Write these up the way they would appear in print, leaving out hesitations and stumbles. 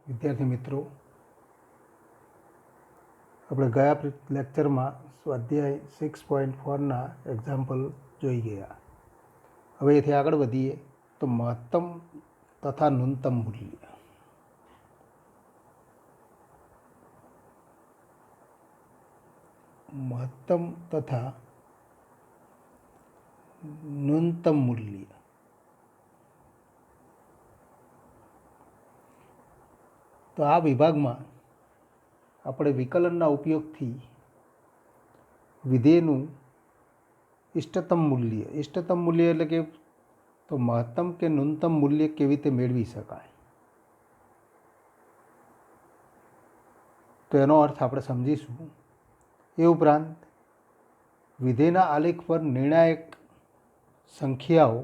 વિદ્યાર્થી મિત્રો, આપણે ગયા લેક્ચરમાં સ્વાધ્યાય 6.4ના એક્ઝામ્પલ જોઈ ગયા. હવે એથી આગળ વધીએ તો મહત્તમ તથા ન્યૂનતમ મૂલ્ય. મહત્તમ તથા ન્યૂનતમ મૂલ્ય. તો આ વિભાગમાં આપણે વિકલનના ઉપયોગથી વિધેયનું ઇષ્ટતમ મૂલ્ય એટલે કે તો મહત્તમ કે ન્યૂનતમ મૂલ્ય કેવી રીતે મેળવી શકાય, તો એનો અર્થ આપણે સમજીશું. એ ઉપરાંત વિધેયના આલેખ પર નિર્ણાયક સંખ્યાઓ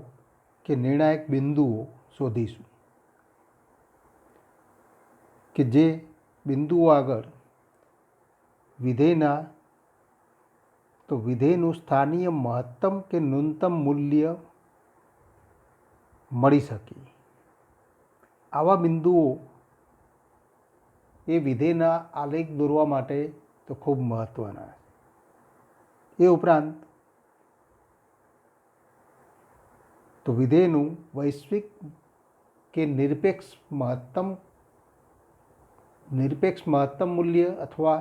કે નિર્ણાયક બિંદુઓ શોધીશું કે જે બિંદુઓ આગળ વિધેયનું સ્થાનીય મહત્તમ કે ન્યૂનતમ મૂલ્ય મળી શકે. આવા બિંદુઓ એ વિધેયના આલેખ દોરવા માટે તો ખૂબ મહત્ત્વના. એ ઉપરાંત તો વિધેયનું વૈશ્વિક કે નિરપેક્ષ મહત્તમ મૂલ્ય અથવા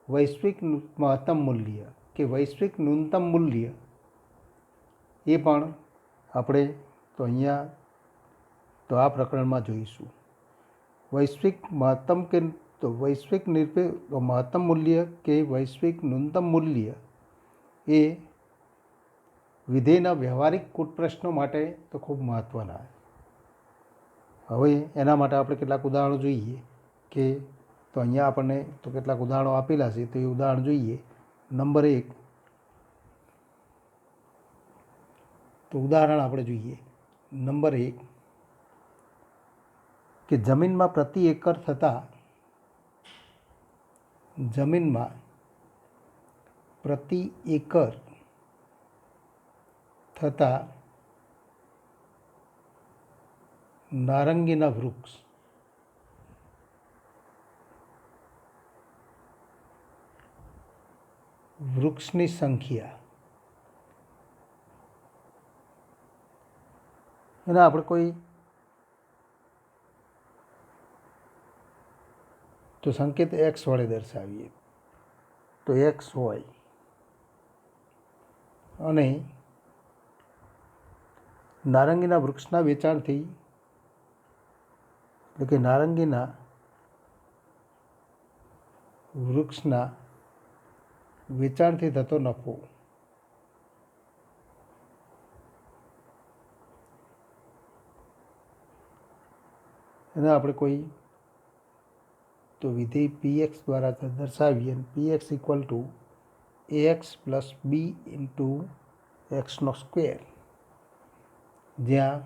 વૈશ્વિક મહત્તમ મૂલ્ય કે વૈશ્વિક ન્યૂનતમ મૂલ્ય એ પણ આપણે તો અહીંયા તો આ પ્રકરણમાં જોઈશું. વૈશ્વિક મહત્તમ કે તો વૈશ્વિક મહત્તમ મૂલ્ય કે વૈશ્વિક ન્યૂનતમ મૂલ્ય એ વિધેયના વ્યવહારિક કૂટપ્રશ્નો માટે તો ખૂબ મહત્ત્વના. હવે એના માટે આપણે કેટલાક ઉદાહરણો જોઈએ કે તો અહીંયા આપણને તો કેટલાક ઉદાહરણો આપેલા છે, તો એ ઉદાહરણ જોઈએ. નંબર 1, તો ઉદાહરણ આપણે જોઈએ. નંબર 1 કે જમીનમાં પ્રતિ એકર થતા નારંગીના વૃક્ષની સંખ્યા, એના આપણે કોઈ તો સંકેત x વડે દર્શાવીએ. તો x હોય અને નારંગીના વૃક્ષના વેચાણથી એટલે કે નારંગીના વૃક્ષના વેચાણથી થતો નફો, એને આપણે કોઈ તો વિધેય px દ્વારા દર્શાવીએ. px equal to ax plus b into એક્સનો સ્ક્વેર, જ્યાં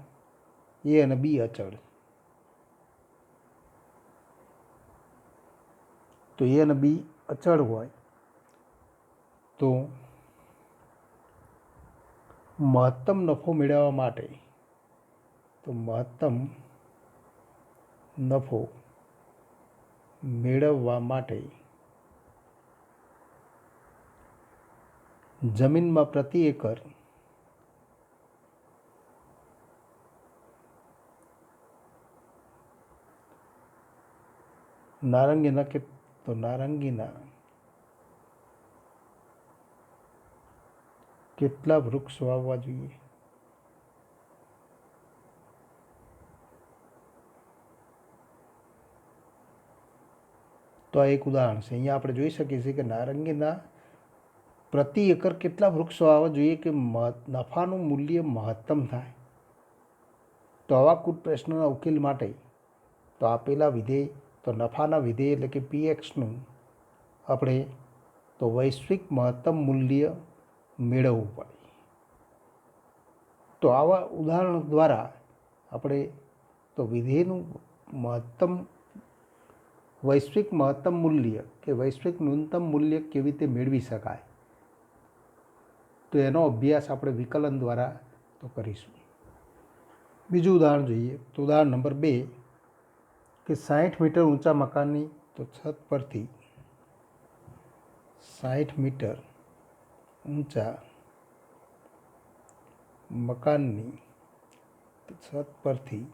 a અને b અચળ. તો a અને b અચળ હોય તો મહત્તમ નફો મેળવવા માટે જમીનમાં પ્રતિ એકર નારંગીના કેટલા વૃક્ષ વાવવા જોઈએ. તો આ એક ઉદાહરણ છે. અહીંયા આપણે જોઈ શકીએ છીએ કે નારંગીના પ્રતિ એકર કેટલા વૃક્ષ વાવવા જોઈએ કે નફાનું મૂલ્ય મહત્તમ થાય. તો આવા કુલ પ્રશ્નના ઉકેલ માટે તો આપેલા વિધેય તો નફાના વિધેય એટલે કે pxનું આપણે તો વૈશ્વિક મહત્તમ મૂલ્ય મેળવવું પડે. તો આવા ઉદાહરણ દ્વારા આપણે તો વિધેયનું વૈશ્વિક મહત્તમ મૂલ્ય કે વૈશ્વિક ન્યૂનતમ મૂલ્ય કેવી રીતે મેળવી શકાય, તો એનો અભ્યાસ આપણે વિકલન દ્વારા તો કરીશું. બીજું ઉદાહરણ જોઈએ. તો ઉદાહરણ નંબર 2 કે 60 મીટર ઊંચા મકાનની તો છત પરથી 60 મીટર ઊંચા મકાનની છત પરથી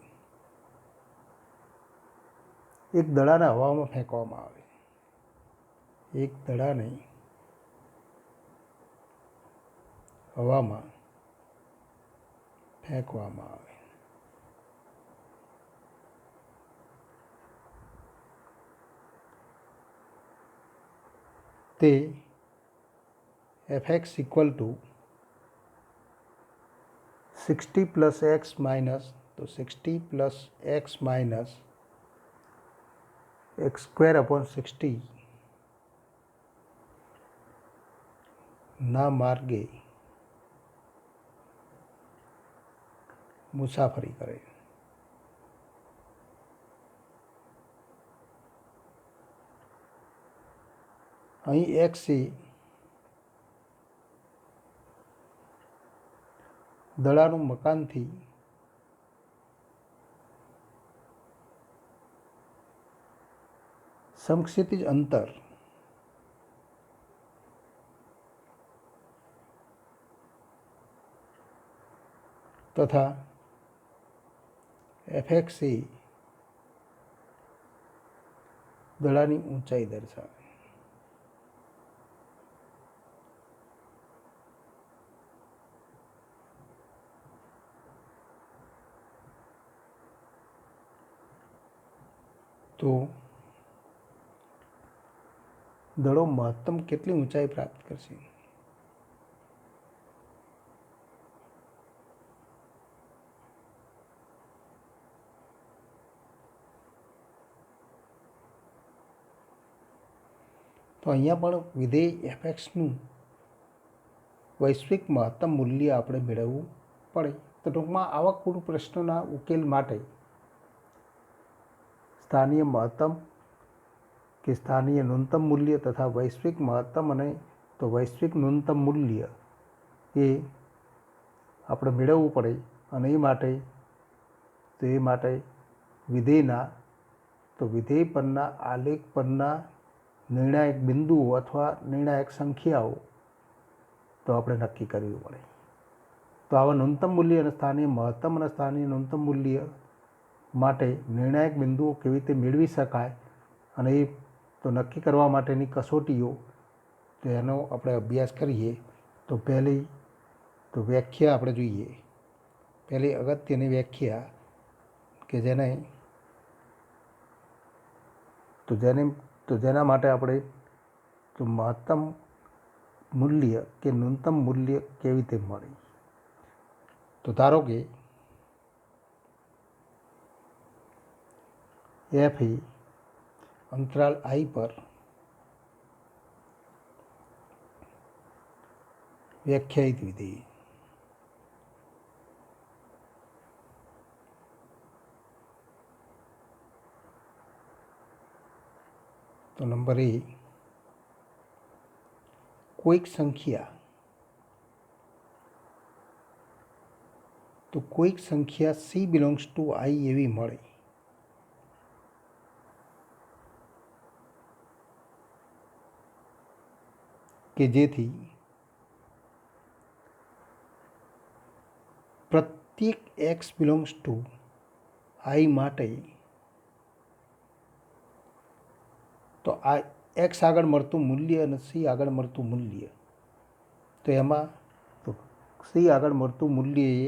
એક દડાને હવામાં ફેંકવામાં આવે. એક દડાને હવામાં ફેંકવામાં આવે. તે Fx equal to 60 plus x minus તો 60 plus x minus x square upon 60 ના માર્ગે મુસાફરી કરે. અહીં એક્સ એ દડાનું મકાનથી સમક્ષિતિજ અંતર તથા Fx એ દડાની ઊંચાઈ દર્શાવે. તો દડો મહત્તમ કેટલી ઊંચાઈ પ્રાપ્ત કરશે? તો અહીંયા પણ વિધેય Fxનું વૈશ્વિક મહત્તમ મૂલ્ય આપણે મેળવવું પડે. તો ટૂંકમાં આવા કુલ પ્રશ્નોના ઉકેલ માટે સ્થાનીય મહત્તમ કે સ્થાનીય ન્યૂનતમ મૂલ્ય તથા વૈશ્વિક મહત્તમ અને તો વૈશ્વિક ન્યૂનતમ મૂલ્ય એ આપણે મેળવવું પડે. અને એ માટે વિધેય પરના આલેખ પરના નિર્ણાયક બિંદુઓ અથવા નિર્ણાયક સંખ્યાઓ તો આપણે નક્કી કરવી પડે. તો આવા ન્યૂનતમ મૂલ્ય અને સ્થાનીય મહત્તમ અને સ્થાનીય ન્યૂનતમ મૂલ્ય માટે નિર્ણાયક બિંદુઓ કેવી રીતે મેળવી શકાય અને એ તો નક્કી કરવા માટેની કસોટીઓ તો એનો આપણે અભ્યાસ કરીએ. તો પહેલી તો વ્યાખ્યા આપણે જોઈએ. પહેલી અગત્યની વ્યાખ્યા કે જેના માટે આપણે તો મહત્તમ મૂલ્ય કે ન્યૂનતમ મૂલ્ય કેવી રીતે મળે. તો ધારો કે F એ અંતરાલ I પર વ્યાખ્યાયિત વિધેય તો નંબર એ કોઈક સંખ્યા C બિલોંગ્સ ટુ I એવી મળે કે જેથી પ્રત્યેક x બિલોંગ્સ ટુ I માટે તો આ x આગળ મળતું મૂલ્ય અને C આગળ મળતું મૂલ્ય તો એમાં તો C આગળ મળતું મૂલ્ય એ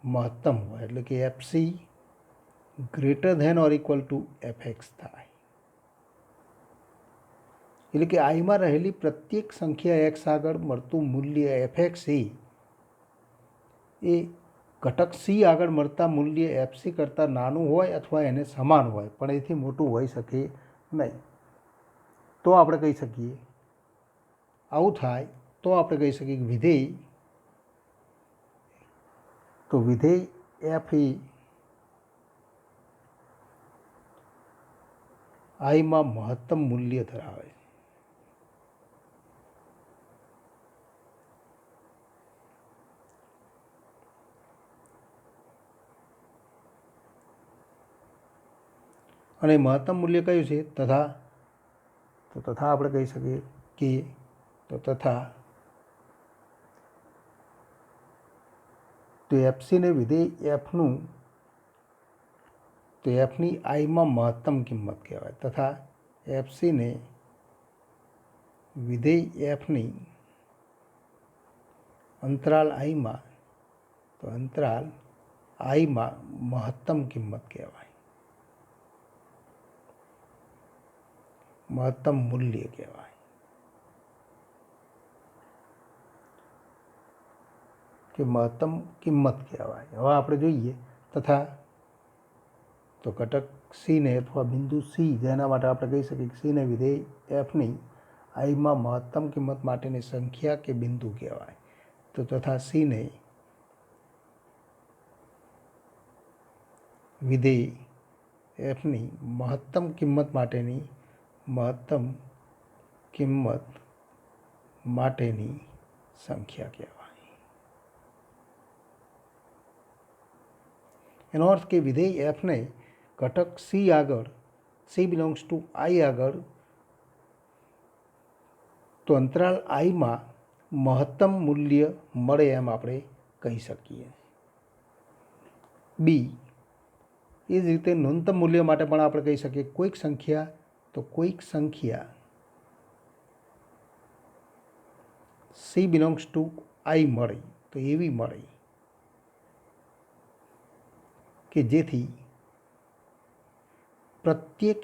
મહત્તમ હોય એટલે કે FC greater than or equal to Fx થાય. એટલે કે આઈમાં રહેલી પ્રત્યેક સંખ્યા x આગળ મળતું મૂલ્ય Fx એ ઘટક C આગળ મળતા મૂલ્ય FC કરતાં નાનું હોય અથવા એને સમાન હોય પણ એથી મોટું હોઈ શકે નહીં. તો આપણે કહી શકીએ આવું થાય તો આપણે કહી શકીએ કે વિધેય F એ આઈમાં મહત્તમ મૂલ્ય ધરાવે. અને મહત્તમ મૂલ્ય કયું છે? તથા. તો તથા આપણે કહી શકીએ કે તો તથા તો એફસીને વિધેય એફનું તો એફની આઈમાં મહત્તમ કિંમત કહેવાય. તથા એફસીને વિધેય એફની અંતરાલ આઈમાં તો અંતરાલ આઈમાં મહત્તમ કિંમત કહેવાય, મહત્તમ મૂલ્ય કહેવાય. કે મહત્તમ કિંમત કહેવાય. હવે આપણે જોઈએ તથા તો ઘટક સીને અથવા બિંદુ સી, જેના માટે આપણે કહી શકીએ કે સીને વિધેય એફની આઈમાં મહત્તમ કિંમત માટેની સંખ્યા કે બિંદુ કહેવાય. તો તથા સીને વિધેય એફની મહત્તમ કિંમત માટેની સંખ્યા કહેવાય. એનો અર્થ કે વિધેય એફને ઘટક સી આગળ, સી બિલોંગ્સ ટુ આઈ આગળ, તો અંતરાલ આઈમાં મહત્તમ મૂલ્ય મળે એમ આપણે કહી શકીએ. બી એ જ રીતે ન્યૂનતમ મૂલ્ય માટે પણ આપણે કહી શકીએ કોઈક સંખ્યા સી બિલોંગ્સ ટુ આઈ મળે તો એવી મળે કે જેથી પ્રત્યેક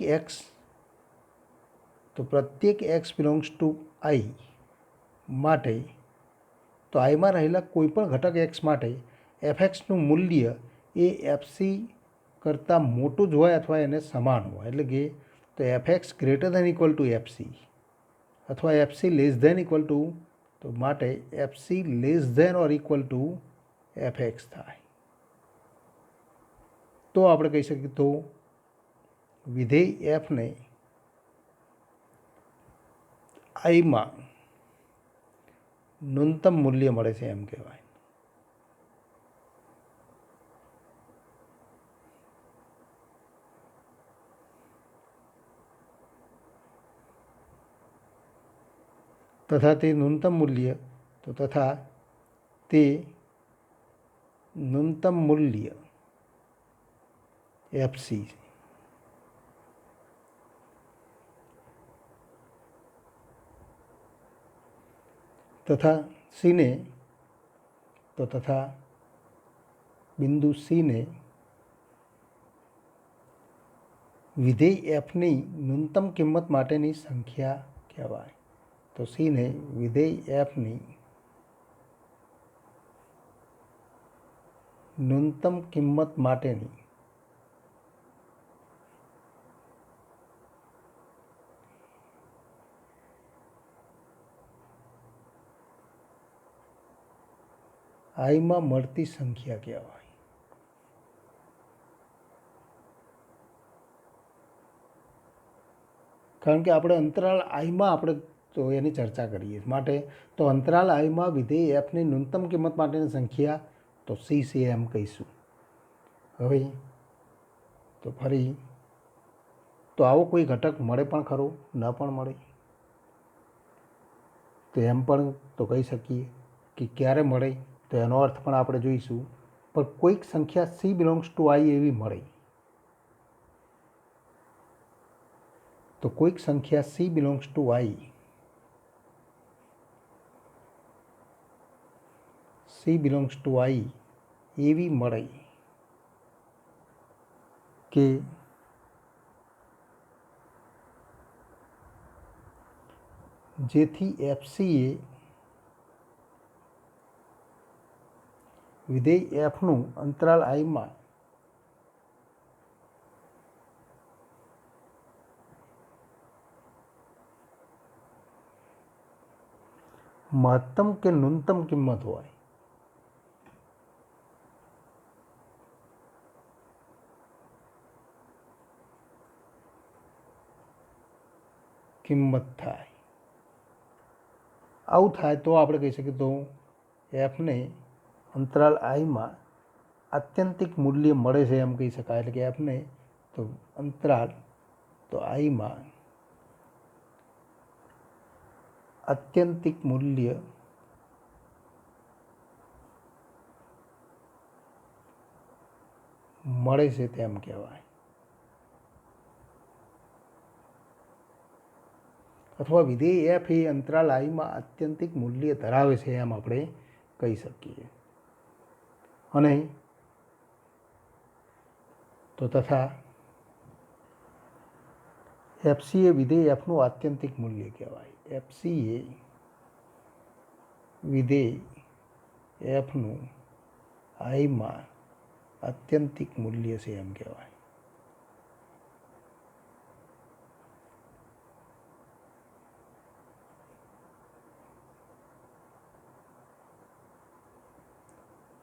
એક્સ બિલોંગ્સ ટુ આઈ માટે, તો આઈમાં રહેલા કોઈપણ ઘટક એક્સ માટે એફએક્સનું મૂલ્ય એ એફસી કરતાં મોટું જ હોય અથવા એને સમાન હોય. એટલે કે તો f x greater than equal to f c અથવા f c less than equal to, તો માટે f c less than or equal to f x થાય. તો આપણે કહી શકીએ તો વિધેય એફને આઈમાં ન્યૂનતમ મૂલ્ય મળે છે એમ કહેવાય. તથા તે ન્યૂનતમ મૂલ્ય એફસી તથા સીને તો તથા બિંદુ સીને વિધેય એફની ન્યૂનતમ કિંમત માટેની સંખ્યા કહેવાય. તો સીને વિધેય એફની ન્યૂનતમ કિંમત માટેની આઈમાં મળતી સંખ્યા કહેવાય. કારણ કે આપણે અંતરાલ આઈમાં આપણે તો એની ચર્ચા કરીએ માટે તો અંતરાલ આઈમાં વિધેય એફની ન્યૂનતમ કિંમત માટેની સંખ્યા તો સી છે એમ કહીશું. હવે તો ફરી તો આવો કોઈ ઘટક મળે પણ ખરો, ન પણ મળે, તો એમ પણ તો કહી શકીએ કે ક્યારે મળે, તો એનો અર્થ પણ આપણે જોઈશું. પણ કોઈક સંખ્યા સી બિલોંગ્સ ટુ આઈ એવી મળે, તો કોઈક સંખ્યા સી બિલોંગ્સ ટુ આઈ એવી મળે કે જેથી એફસી એ વિધેય એફનું અંતરાલ આઈમાં મહત્તમ કે ન્યૂનતમ કિંમત હોય. કિંમત થાય. આવું થાય તો આપણે કહી શકીએ તો એફને અંતરાલ આઈમાં આત્યંતિક મૂલ્ય મળે છે એમ કહી શકાય. એટલે કે એફને તો અંતરાલ તો આઈમાં આત્યંતિક મૂલ્ય મળે છે તેમ કહેવાય, અથવા વિધેય એફ એ અંતરાલ આઈમાં આત્યંતિક મૂલ્ય ધરાવે છે એમ આપણે કહી શકીએ. અને તો તથા એફસી એ વિધેય એફનું આત્યંતિક મૂલ્ય કહેવાય. એફસી એ વિધેય એફનું આઈમાં આત્યંતિક મૂલ્ય છે એમ કહેવાય.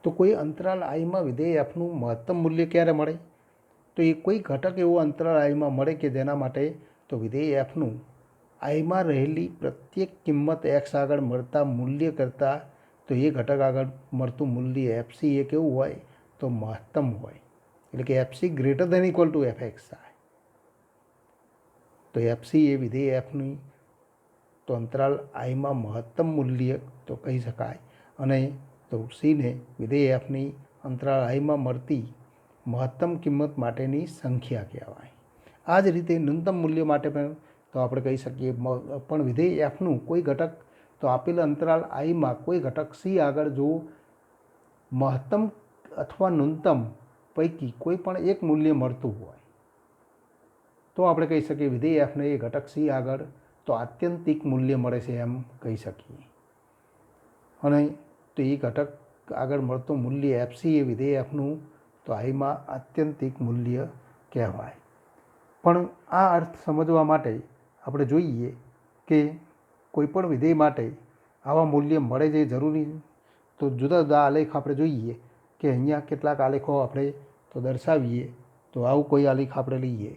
તો કોઈ અંતરાલ આઈમાં વિધેય એફનું મહત્તમ મૂલ્ય ક્યારે મળે? તો એ કોઈ ઘટક એવો અંતરાલ આઈમાં મળે કે જેના માટે તો વિધેય એફનું આઈમાં રહેલી પ્રત્યેક કિંમત એક્સ આગળ મળતા મૂલ્ય કરતાં તો એ ઘટક આગળ મળતું મૂલ્ય એફસી એ કેવું હોય તો મહત્તમ હોય, એટલે કે FC greater than equal to F x થાય. તો એફસી એ વિધેય એફની તો અંતરાલ આઈમાં મહત્તમ મૂલ્ય તો કહી શકાય, અને તો સીને વિધેય એફની અંતરાલ આઈમાં મળતી મહત્તમ કિંમત માટેની સંખ્યા કહેવાય. આ જ રીતે ન્યૂનતમ મૂલ્ય માટે પણ તો આપણે કહી શકીએ, પણ વિધેય એફનું કોઈ ઘટક તો આપેલ અંતરાલ આઈમાં કોઈ ઘટક સી આગળ જો મહત્તમ અથવા ન્યૂનતમ પૈકી કોઈ પણ એક મૂલ્ય મળતું હોય તો આપણે કહી શકીએ વિધેય એફને એ ઘટક સી આગળ તો આત્યંતિક મૂલ્ય મળે છે એમ કહી શકીએ. અને તો એ ઘટક આગળ મળતું મૂલ્ય એફસી એ વિધેય એફનું તો આઈમાં આત્યંતિક મૂલ્ય કહેવાય. પણ આ અર્થ સમજવા માટે આપણે જોઈએ કે કોઈપણ વિધેય માટે આવા મૂલ્ય મળે જે જરૂરી, તો જુદા જુદા આલેખ આપણે જોઈએ કે અહીંયા કેટલાક આલેખો આપણે તો દર્શાવીએ. તો આવું કોઈ આલેખ આપણે લઈએ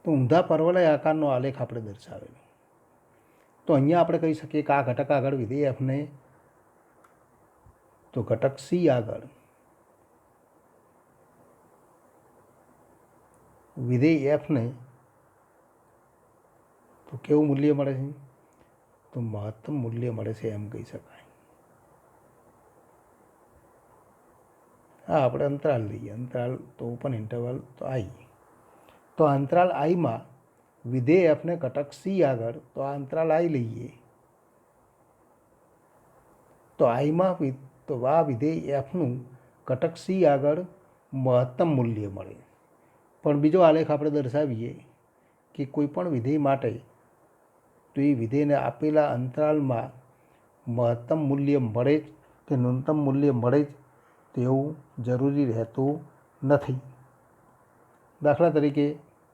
તો ઊંધા પરવલય આકારનો આલેખ આપણે દર્શાવેલો. તો અહીંયા આપણે કહી શકીએ કે આ ઘટક આગળ વિધેય એફને તો ઘટક સી આગળ વિધેય એફને તો કેવું મૂલ્ય મળે છે તો મહત્તમ મૂલ્ય મળે છે એમ કહી શકાય. હા, આપણે અંતરાલ લઈએ, અંતરાલ તો ઓપન ઇન્ટરવલ તો આઈ. તો અંતરાલ આઈમાં વિધેય એફને ઘટક સી આગળ તો આ અંતરાલ આઈ લઈએ. તો આઈમાં તો આ વિધેય એફનું ઘટક સી આગળ મહત્તમ મૂલ્ય મળે. પણ બીજો આલેખ આપણે દર્શાવીએ કે કોઈપણ વિધેય માટે તો એ વિધેયને આપેલા અંતરાલમાં મહત્તમ મૂલ્ય મળે જ કે ન્યૂનતમ મૂલ્ય મળે જ તેવું જરૂરી રહેતું નથી. દાખલા તરીકે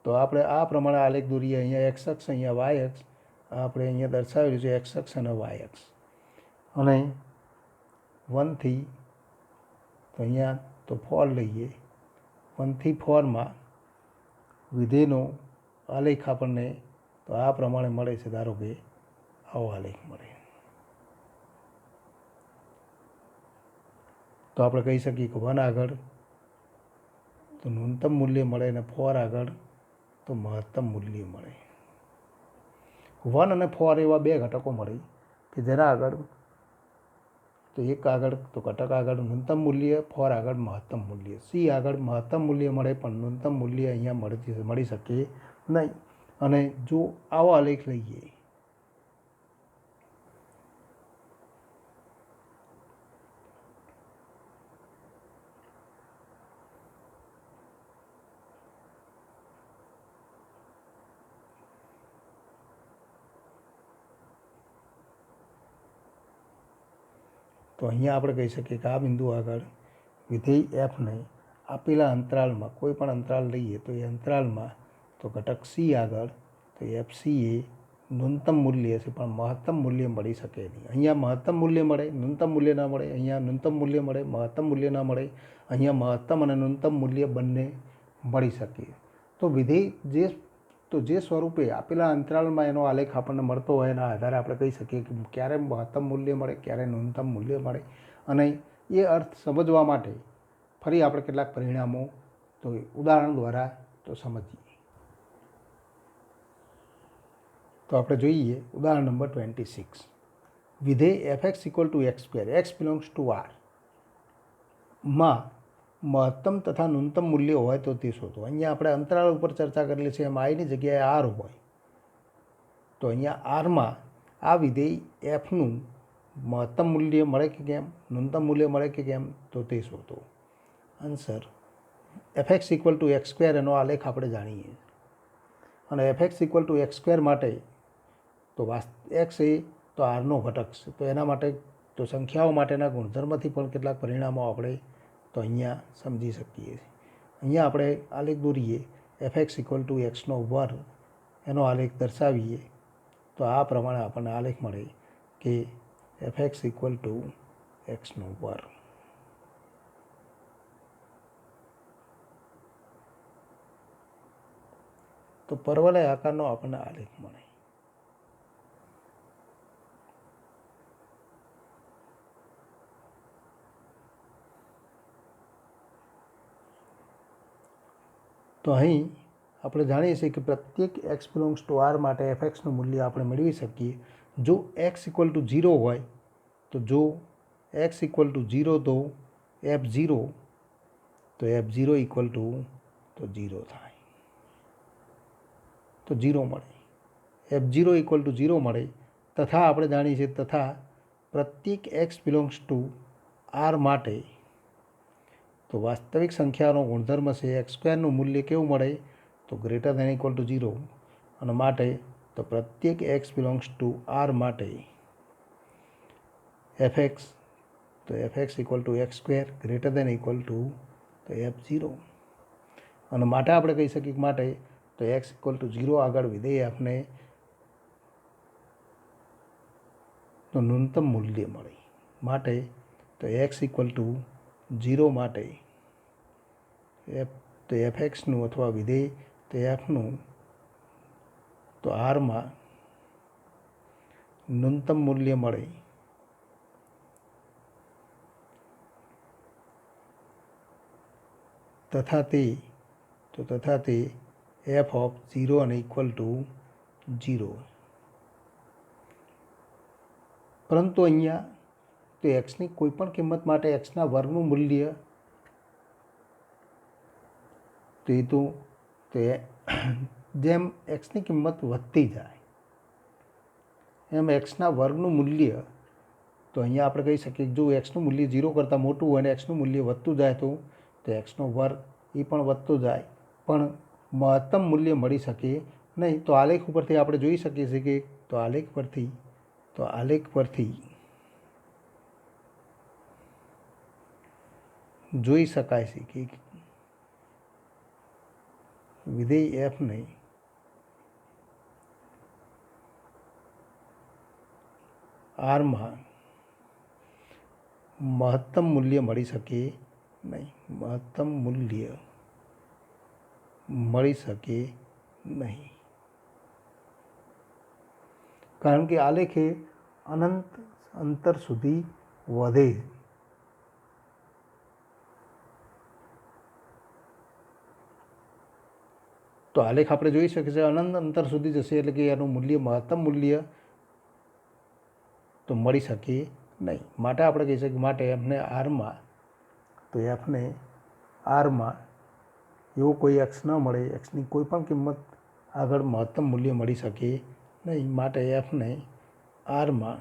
તો આપણે આ પ્રમાણે આલેખ દોરીએ. અહીંયા એક્સ અક્ષ, અહીંયા વાય અક્ષ, આપણે અહીંયા દર્શાવેલું છે એક્સ અક્ષ અને વાય અક્ષ. અને 1 થી તો અહીંયા તો 4 લઈએ. 1 થી 4માં વિધેયનો આલેખ આપણને તો આ પ્રમાણે મળે છે. ધારો કે આવો આલેખ મળે તો આપણે કહી શકીએ કે 1 આગળ તો ન્યૂનતમ મૂલ્ય મળે અને 4 આગળ તો મહત્તમ મૂલ્ય મળે. 1 અને 4 એવા બે ઘટકો મળે કે જેના આગળ તો એક આગળ તો ઘટક આગળ ન્યૂનતમ મૂલ્ય, 4 આગળ મહત્તમ મૂલ્ય. સી આગળ મહત્તમ મૂલ્ય મળે પણ ન્યૂનતમ મૂલ્ય અહીંયા મળી શકે નહીં. અને જો આવો આલેખ લઈએ તો અહીંયા આપણે કહી શકીએ કે આ બિંદુ આગળ વિધેય એફને આપેલા અંતરાલમાં કોઈ પણ અંતરાલ લઈએ તો એ અંતરાલમાં તો ઘટક સી આગળ તો એફસી એ ન્યૂનતમ મૂલ્ય છે પણ મહત્તમ મૂલ્ય મળી શકે નહીં. અહીંયા મહત્તમ મૂલ્ય મળે, ન્યૂનતમ મૂલ્ય ના મળે. અહીંયા ન્યૂનતમ મૂલ્ય મળે, મહત્તમ મૂલ્ય ના મળે. અહીંયા મહત્તમ અને ન્યૂનતમ મૂલ્ય બંને મળી શકે. તો વિધેય જે તો જે સ્વરૂપે આપેલા અંતરાલમાં એનો આલેખ આપણને મળતો હોય એના આધારે આપણે કહી શકીએ કે ક્યારે મહત્તમ મૂલ્ય મળે, ક્યારે ન્યૂનતમ મૂલ્ય મળે. અને એ અર્થ સમજવા માટે ફરી આપણે કેટલાક પરિણામો તો ઉદાહરણ દ્વારા તો સમજીએ. તો આપણે જોઈએ ઉદાહરણ નંબર 26. વિધેય fx = x², x belongs to R માં મહત્તમ તથા ન્યૂનતમ મૂલ્ય હોય તો તે શોધો. અહીંયા આપણે અંતરાળ ઉપર ચર્ચા કરેલી છે, એમ આઈની જગ્યાએ આર હોય તો અહીંયા આરમાં આ વિધેય એફનું મહત્તમ મૂલ્ય મળે કે કેમ, ન્યૂનતમ મૂલ્ય મળે કે કેમ, તો તે શોધો. આન્સર fx = x², એનો આલેખ આપણે જાણીએ. અને fx = x² માટે તો એક્સ એ તો આરનો ઘટક છે, તો એના માટે તો સંખ્યાઓ માટેના ગુણધર્મથી પણ કેટલાક પરિણામો આપણે તો અહીંયા સમજી શકીએ. અહીંયા આપણે આલેખ દોરીએ, fx = x², એનો આલેખ દર્શાવીએ તો આ પ્રમાણે આપણને આલેખ મળે કે fx = x². તો પરવલય આકારનો આપણને આલેખ મળે. તો અહીં આપણે જાણીએ છીએ કે પ્રત્યેક x belongs to R માટે fxનું મૂલ્ય આપણે મેળવી શકીએ જો x = 0 હોય. તો જો x = 0 તો f0 = 0 થાય તો 0 મળે. f0 = 0 મળે. તથા આપણે જાણીએ છીએ તથા પ્રત્યેક x belongs to R માટે તો વાસ્તવિક સંખ્યાનો ગુણધર્મ છે x²નું મૂલ્ય કેવું મળે તો >= 0. અને માટે તો પ્રત્યેક x belongs to R માટે fx તો fx = x² > તો f0. અને માટે આપણે કહી શકીએ કે માટે તો x = 0 આગળ વિધેય fને તો ન્યૂનતમ મૂલ્ય મળે. માટે તો x = 0 માટે તો fxનું અથવા વિધેય તો fનું તો આરમાં ન્યૂનતમ મૂલ્ય મળે. તથા તે f(0) અને = 0. પરંતુ અહીંયા તો એક્સની કોઈપણ કિંમત માટે એક્સના વર્ગનું મૂલ્ય તો જેમ એક્સની કિંમત વધતી જાય એમ એક્સના વર્ગનું મૂલ્ય તો અહીંયા આપણે કહી શકીએ જો એક્સનું મૂલ્ય 0 કરતાં મોટું હોય અને એક્સનું મૂલ્ય વધતું જાય તો એક્સનો વર્ગ એ પણ વધતો જાય પણ મહત્તમ મૂલ્ય મળી શકે નહીં. તો આલેખ ઉપરથી આપણે જોઈ શકીએ છીએ કે તો આલેખ પરથી જોઈ શકાય છે કે વિધેય fને આરમાં મહત્તમ મૂલ્ય મળી શકે નહીં. કારણ કે આલેખ એ અનંત અંતર સુધી વધે. તો આલેખ આપણે જોઈ શકીએ છીએ અનંત અંતર સુધી જશે એટલે કે એનું મૂલ્ય મહત્તમ મૂલ્ય તો મળી શકે નહીં. માટે આપણે કહી શકીએ માટે એફને આરમાં તો એફને આરમાં એવો કોઈ એક્સ ન મળે, એક્સની કોઈ પણ કિંમત આગળ મહત્તમ મૂલ્ય મળી શકે નહીં. માટે એફને આરમાં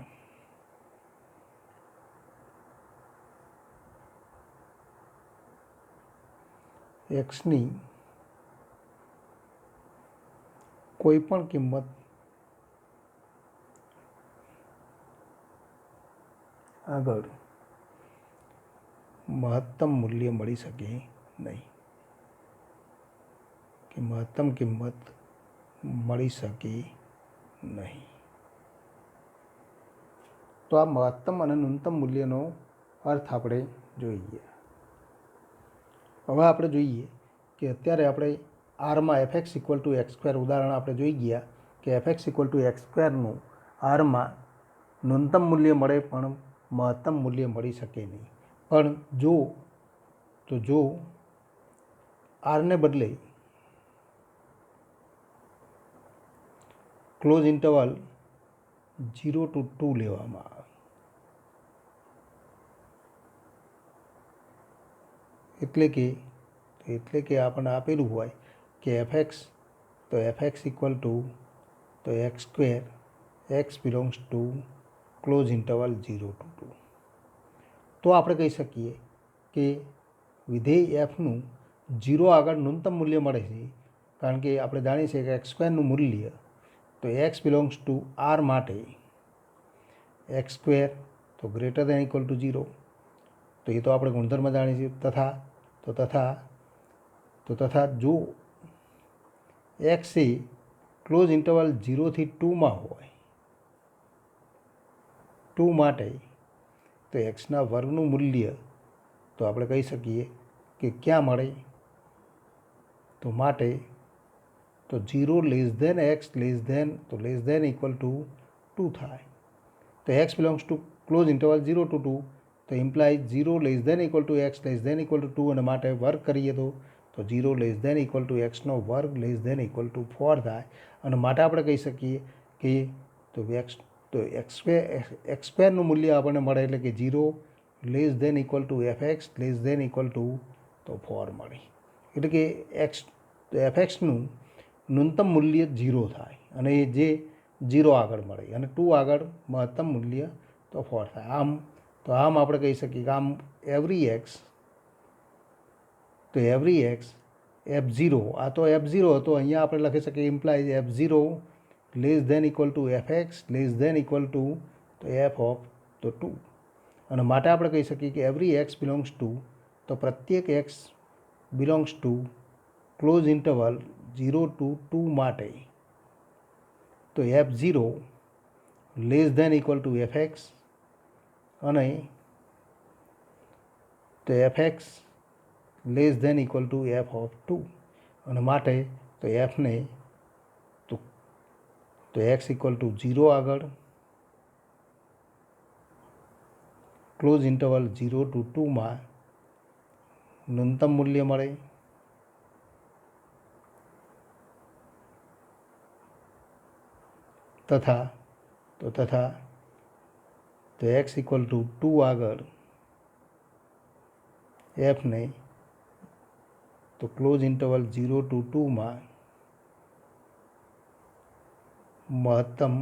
એક્સની કોઈ પણ કિંમત આગળ મહત્તમ મૂલ્ય મળી શકે નહીં કે મહત્તમ કિંમત મળી શકે નહીં. તો આ મહત્તમ અને ન્યૂનતમ મૂલ્યનો અર્થ આપણે જોઈએ. હવે આપણે જોઈએ કે અત્યારે આપણે આરમાં f x equal to x square ઉદાહરણ આપણે જોઈ ગયા કે F x equal to x સ્ક્વેરનું આરમાં ન્યૂનતમ મૂલ્ય મળે પણ મહત્તમ મૂલ્ય મળી શકે નહીં. પણ જો આરને બદલે ક્લોઝ ઇન્ટરવલ 0 to 2 લેવામાં આવે, એટલે કે આપણને આપેલું હોય કે એફ એક્સ, તો એફ એક્સ ઇક્વલ ટુ તો X square X belongs to close interval 0 to 2, તો આપણે કહી શકીએ કે વિધેય એફનું 0 આગળ ન્યૂનતમ મૂલ્ય મળે છે, કારણ કે આપણે જાણીએ છીએ કે એક્સ સ્ક્વેરનું મૂલ્ય તો એક્સ બિલોંગ્સ ટુ આર માટે એક્સ સ્ક્વેર તો ગ્રેટર દેન ઇક્વલ ટુ 0, તો એ તો આપણે ગુણધર્મ જાણીએ છીએ. તથા જો એક્સ એ ક્લોઝ ઇન્ટરવલ 0 થી 2માં હોય, 2 માટે તો એક્સના વર્ગનું મૂલ્ય તો આપણે કહી શકીએ કે ક્યાં મળે, તો માટે તો 0 less than X less than equal to 2 થાય. તો X belongs to close interval 0 to 2, તો imply 0 less than equal to X less than equal to 2, અને માટે વર્ક કરીએ તો 0 લેસ ધેન ઇક્વલ ટુ એક્સનો વર્ગ લેસ ધેન ઇક્વલ ટુ 4 થાય. અને માટે આપણે કહી શકીએ કે એક્સ સ્ક્વેરનું મૂલ્ય આપણને મળે એટલે કે 0 less than equal to F x less than equal to તો 4 મળે. એટલે કે એફ એક્સનું ન્યૂનતમ મૂલ્ય 0 થાય અને એ જે 0 આગળ મળે અને 2 આગળ મહત્તમ મૂલ્ય તો 4 થાય. આમ આપણે કહી શકીએ કે આમ એવરી એક્સ F0, આ તો F0 હતો, અહીંયા આપણે લખી શકીએ implies F0 less than equal to F x less than equal to તો એફ ઓફ તો 2, અને માટે આપણે કહી શકીએ કે એવરી એક્સ બિલોંગ્સ ટુ તો પ્રત્યેક x belongs to close interval 0 to 2 માટે તો F0 less than equal to F x અને તો F x less than equal to f of 2, અને માટે તો એફને તો એક્સ ઇક્વલ ટુ 0 આગળ ક્લોઝ ઇન્ટરવલ 0 to 2માં ન્યૂનતમ મૂલ્ય મળે, તથા તો એક્સ ઇક્વલ ટુ 2 આગળ એફને તો ક્લોઝ ઇન્ટરવલ 0 to 2માં મહત્તમ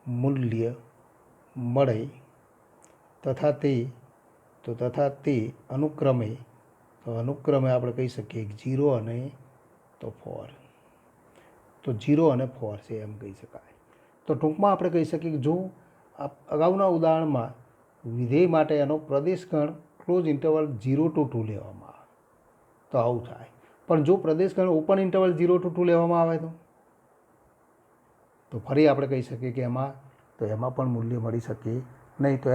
મૂલ્ય મળે, તથા તે અનુક્રમે આપણે કહી શકીએ 0 અને તો 4, તો 0 અને 4 છે એમ કહી શકાય. તો ટૂંકમાં આપણે કહી શકીએ કે જો અગાઉના ઉદાહરણમાં વિધેય માટે એનો પ્રદેશગણ ક્લોઝ ઇન્ટરવલ 0 to 2 લેવામાં આવે તો આવું થાય, પણ જો પ્રદેશગણ ઓપન ઇન્ટરવલ 0 to 2 લેવામાં આવે તો ફરી આપણે કહી શકીએ કે એમાં પણ મૂલ્ય મળી શકે નહીં. તો